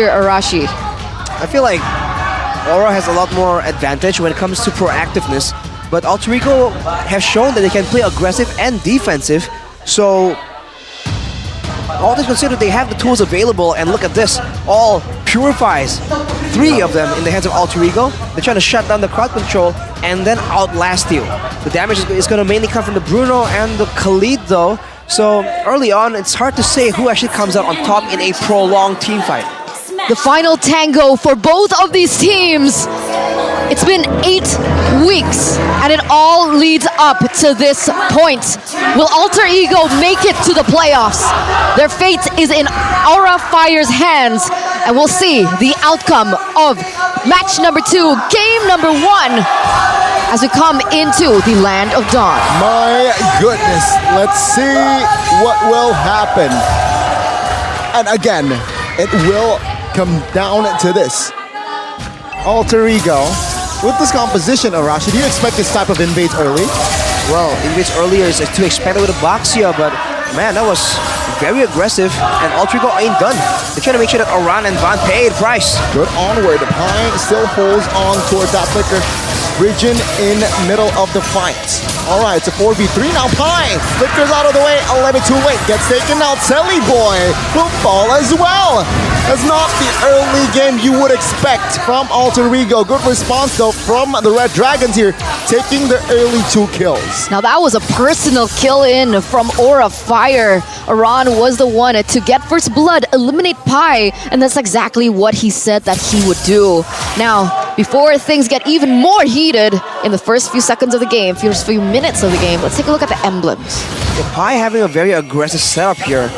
Arashi. I feel like Aura has a lot more advantage when it comes to proactiveness, but Alter Ego has shown that they can play aggressive and defensive, so all things considered, they have the tools available, and look at this, all purifies. 3 of them in the hands of Alter Ego. They're trying to shut down the crowd control and then outlast you. The damage is going to mainly come from the Bruno and the Khalid though, so early on it's hard to say who actually comes out on top in a prolonged team fight. The final tango for both of these teams. It's been 8 weeks, and it all leads up to this point. Will Alter Ego make it to the playoffs? Their fate is in Aura Fire's hands, and we'll see the outcome of match number 2, game number 1, as we come into the Land of Dawn. My goodness, let's see what will happen. And again, it will come down to this. Alter Ego. With this composition, Arashi, do you expect this type of invades early? Well, invades earlier is to expect with a Boxia, but man, that was very aggressive, and Alter Ego ain't done. They're trying to make sure that Aran and Van pay the price. Good onward. Pi still holds on towards that flicker. Bridging in middle of the fight. Alright, it's a 4v3 now. Pi flickers out of the way, a little bit too late. Gets taken out. Selly Boy will fall as well. That's not the early game you would expect from Alter Ego. Good response though from the Red Dragons here, taking the early 2 kills. Now that was a personal kill in from Aura Fire. Aran was the one to get first blood, eliminate Pi, and that's exactly what he said that he would do. Now, before things get even more heated in the first few seconds of the game, first few minutes of the game, let's take a look at the emblems. Yeah, Pi having a very aggressive setup here,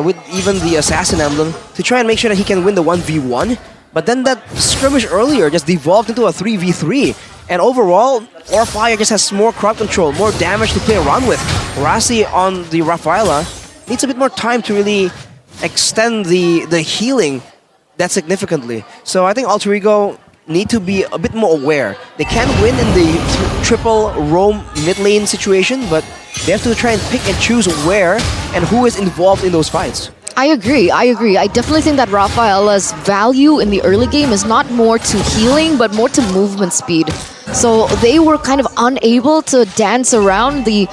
with even the Assassin emblem, to try and make sure that he can win the 1v1, but then that skirmish earlier just devolved into a 3v3. And overall, Aura Fire just has more crowd control, more damage to play around with. Rasi on the Rafaela needs a bit more time to really extend the healing that significantly. So I think Alter Ego need to be a bit more aware. They can win in the triple roam mid lane situation, but they have to try and pick and choose where and who is involved in those fights. I agree. I definitely think that Rafaela's value in the early game is not more to healing, but more to movement speed. So they were kind of unable to dance around the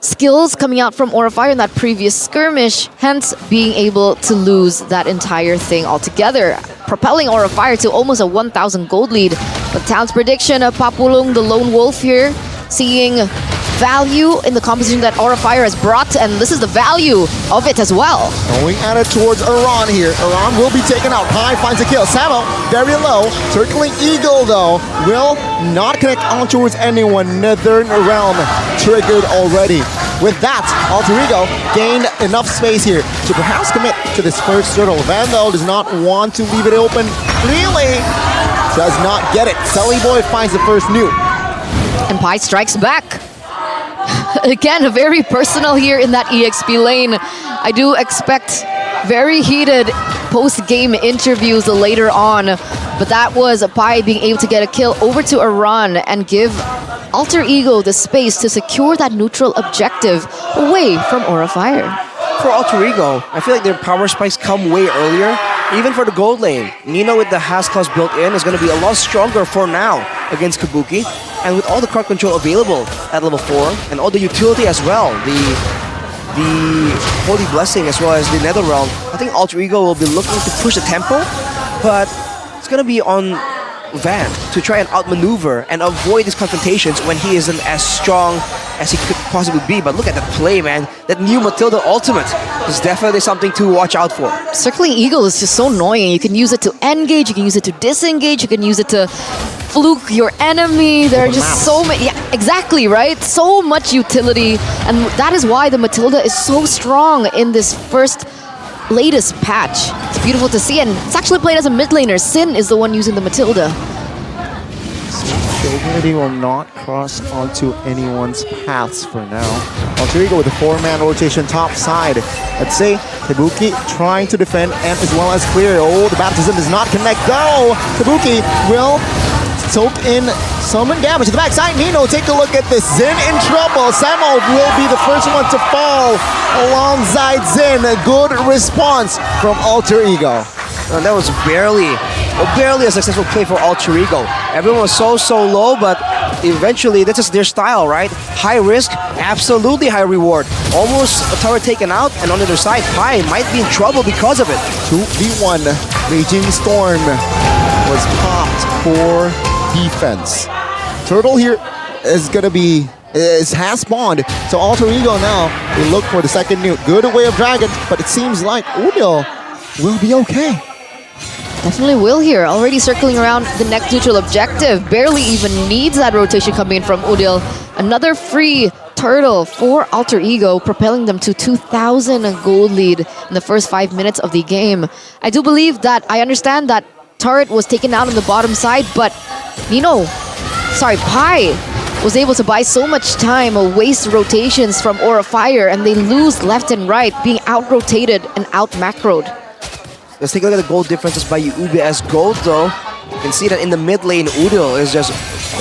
skills coming out from Aura Fire in that previous skirmish, hence being able to lose that entire thing altogether, propelling Aura Fire to almost a 1,000 gold lead. But Town's prediction of Papulung, the lone wolf here, seeing value in the composition that Aura Fire has brought, and this is the value of it as well. Going at it towards Aran here. Aran will be taken out. Pi finds a kill. Samo very low. Circling Eagle though will not connect on towards anyone. Northern Realm triggered already. With that, Alter Ego gained enough space here to perhaps commit to this first turtle. Vandal does not want to leave it open. Really does not get it. Selly Boy finds the first nuke. And Pi strikes back. Again, very personal here in that EXP lane. I do expect very heated post-game interviews later on, but that was Pi being able to get a kill over to Aran and give Alter Ego the space to secure that neutral objective away from Aura Fire. For Alter Ego, I feel like their power spikes come way earlier. Even for the gold lane, Nino with the Has clause built in is going to be a lot stronger for now against Kabuki. And with all the crowd control available at level 4, and all the utility as well, the Holy Blessing as well as the Nether Realm, I think Alter Ego will be looking to push the tempo, but it's going to be on Van to try and outmaneuver and avoid these confrontations when he isn't as strong as he could possibly be. But look at that play, man. That new Matilda ultimate is definitely something to watch out for. Circling Eagle is just so annoying. You can use it to engage, you can use it to disengage, you can use it to fluke your enemy. There are just so many, yeah, exactly, right? So much utility, and that is why the Matilda is so strong in this latest patch. It's beautiful to see, and it's actually played as a mid laner. Sin is the one using the Matilda. Showability will not cross onto anyone's paths for now. Alter Ego with a 4-man rotation top side. Let's say Kabuki trying to defend and as well as clear. Oh, the baptism does not connect though. Kabuki will soak in some damage. To the backside, Nino, take a look at this. Zin in trouble. Samo will be the first one to fall alongside Zin. A good response from Alter Ego. And that was barely a successful play for Alter Ego. Everyone was so low, but eventually this is their style, right? High risk, absolutely high reward. Almost a tower taken out, and on the other side, Pi might be in trouble because of it. 2v1. Raging Storm was popped for defense. Turtle here is gonna be has spawned. So Alter Ego now, they look for the second nuke. Good away of Dragon, but it seems like Udil will be okay. Definitely will here. Already circling around the next neutral objective. Barely even needs that rotation coming in from Udil. Another free turtle for Alter Ego, propelling them to 2,000 gold lead in the first 5 minutes of the game. I do believe that, I understand that turret was taken out on the bottom side, but Pi was able to buy so much time, waste rotations from Aura Fire, and they lose left and right, being out-rotated and out-macroed. Let's take a look at the gold differences by Ube as gold, though. You can see that in the mid lane, Udil is just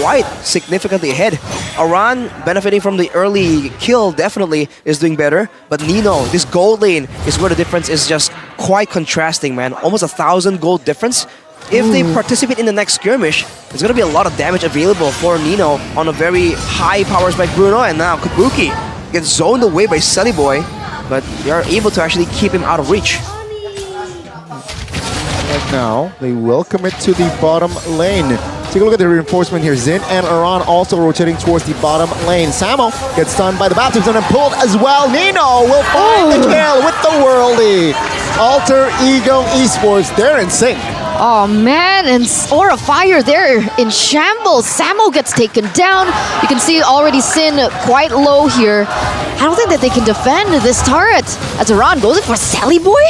quite significantly ahead. Aran, benefiting from the early kill, definitely is doing better. But Nino, this gold lane is where the difference is just quite contrasting, man. Almost 1,000 gold difference. If they participate in the next skirmish, there's going to be a lot of damage available for Nino on a very high power spike Bruno. And now Kabuki gets zoned away by Sunny Boy, but they are able to actually keep him out of reach. Right now, they will commit to the bottom lane. Take a look at the reinforcement here. Zin and Aran also rotating towards the bottom lane. Samo gets stunned by the baptism and pulled as well. Nino will find the kill with the worldie. Alter Ego Esports, they're in sync. Oh man, and Aura Fire there in shambles. Samo gets taken down. You can see already Sin quite low here. I don't think that they can defend this turret. As Aran goes in for Sally Boy.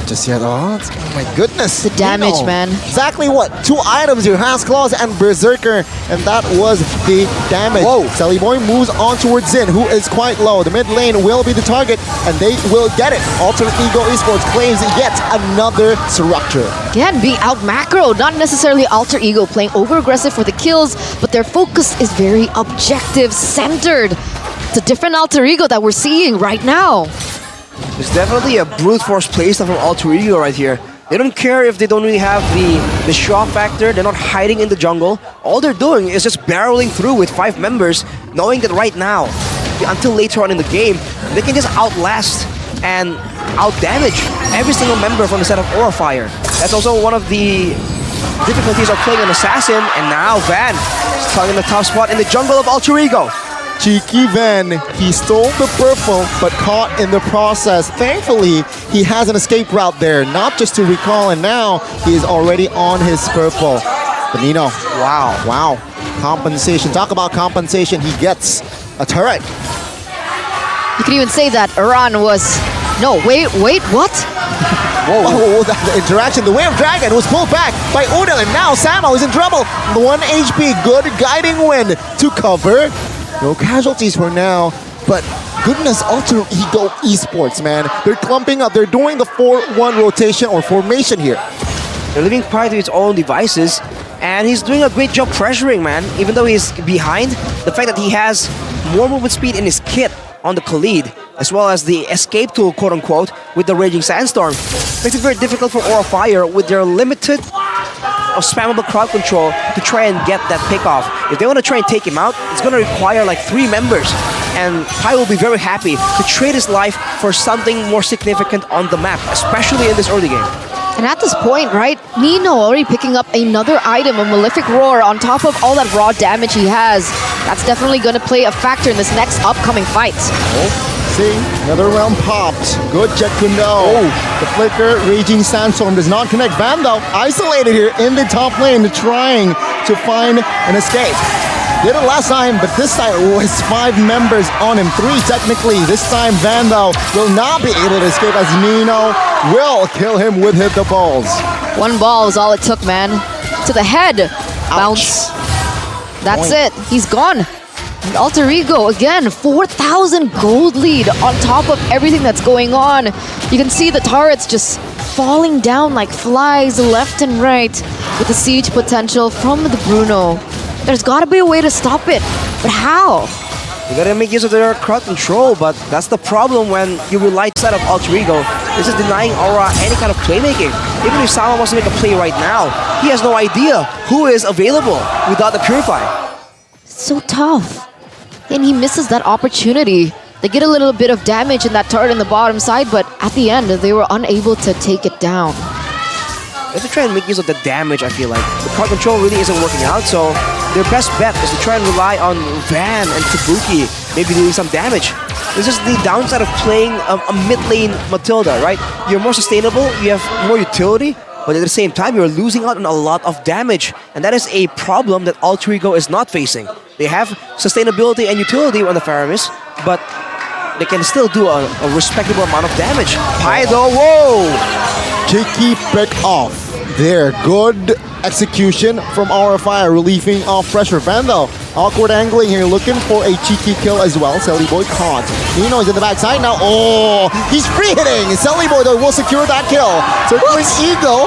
Just yet. Oh my goodness. The damage, Nino. man. Exactly what? 2 items here. Has Claws and Berserker. And that was the damage. Whoa. Sally Boy moves on towards Zin, who is quite low. The mid lane will be the target, and they will get it. Alter Ego Esports claims yet another structure. Again, being out macro, not necessarily Alter Ego playing over-aggressive for the kills, but their focus is very objective-centered. It's a different Alter Ego that we're seeing right now. There's definitely a brute force playstyle from Alter Ego right here. They don't care if they don't really have the shock factor. They're not hiding in the jungle. All they're doing is just barreling through with 5 members, knowing that right now, until later on in the game, they can just outlast and outdamage every single member from the set of Aura Fire. That's also one of the difficulties of playing an assassin. And now Van is stuck in the tough spot in the jungle of Alter Ego. Cheeky Van, he stole the purple, but caught in the process. Thankfully, he has an escape route there, not just to recall, and now he is already on his purple. But Nino, wow. Compensation, talk about compensation, he gets a turret. You can even say that Aran was... No, wait, what? Whoa, that interaction, the Wave Dragon was pulled back by Udil, and now Samo is in trouble. 1 HP, good guiding wind to cover. No casualties for now, but goodness, Alter Ego Esports, man. They're clumping up. They're doing the 4-1 rotation or formation here. They're leaving Pi to his own devices, and he's doing a great job pressuring, man. Even though he's behind, the fact that he has more movement speed in his kit on the Khalid, as well as the escape tool, quote-unquote, with the Raging Sandstorm, makes it very difficult for Aura Fire with their limited of spammable crowd control to try and get that pick off. If they want to try and take him out, it's going to require like 3 members. And Pi will be very happy to trade his life for something more significant on the map, especially in this early game. And at this point, right, Nino already picking up another item, a Malefic Roar, on top of all that raw damage he has. That's definitely going to play a factor in this next upcoming fight. See, another round popped. Good Jet Kundo. The flicker, Raging Sandstorm does not connect. Van though, isolated here in the top lane, trying to find an escape. Did it last time, but this time it was 5 members on him. 3 technically. This time Van though will not be able to escape as Nino will kill him with hit the balls. 1 ball is all it took, man. To the head. Bounce. That's it. He's gone. And Alter Ego, again, 4,000 gold lead on top of everything that's going on. You can see the turrets just falling down like flies left and right with the siege potential from the Bruno. There's got to be a way to stop it, but how? You gotta make use of their crowd control, but that's the problem when you rely on of Alter Ego. This is denying Aura any kind of playmaking. Even if Sama wants to make a play right now, he has no idea who is available without the Purify. So tough. And he misses that opportunity. They get a little bit of damage in that turret in the bottom side, but at the end, they were unable to take it down. They have to try and make use of the damage, I feel like. The crowd control really isn't working out, so their best bet is to try and rely on Van and Kabuki, maybe doing some damage. This is the downside of playing a mid-lane Matilda, right? You're more sustainable, you have more utility, but at the same time, you're losing out on a lot of damage. And that is a problem that Alter Ego is not facing. They have sustainability and utility on the Faramis, but they can still do a respectable amount of damage. Paido, whoa! Cheeky pick off there. Good execution from our Fire, relieving off pressure. Vandal, awkward angling here, looking for a cheeky kill as well. Selly Boy caught. Nino is in the backside now. Oh, he's free hitting. Selly Boy though will secure that kill. Circling Eagle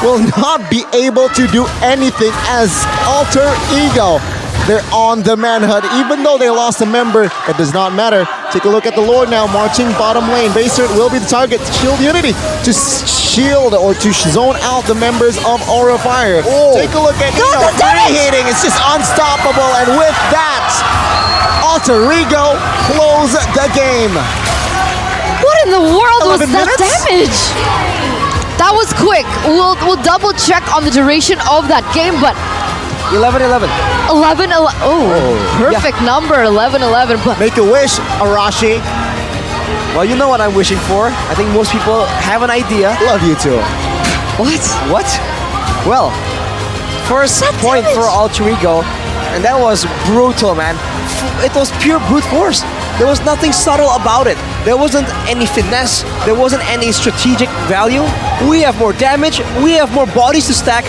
will not be able to do anything as Alter Ego. They're on the manhunt. Even though they lost a member, it does not matter. Take a look at the Lord now, marching bottom lane. Basert will be the target. Shield Unity to shield or to zone out the members of Aura Fire. Oh. Take a look at Nino. Free hitting. It's just unstoppable. And with that, Alter Ego close the game. What in the world was 11 that minutes? damage? That was quick. We'll double check on the duration of that game, but 11-11. 11, perfect number, 11-11. But Make a wish, Arashi. Well, you know what I'm wishing for. I think most people have an idea. Love you too. what? What? Well, first point for Alter Ego, and that was brutal, man. It was pure brute force. There was nothing subtle about it. There wasn't any finesse. There wasn't any strategic value. We have more damage. We have more bodies to stack.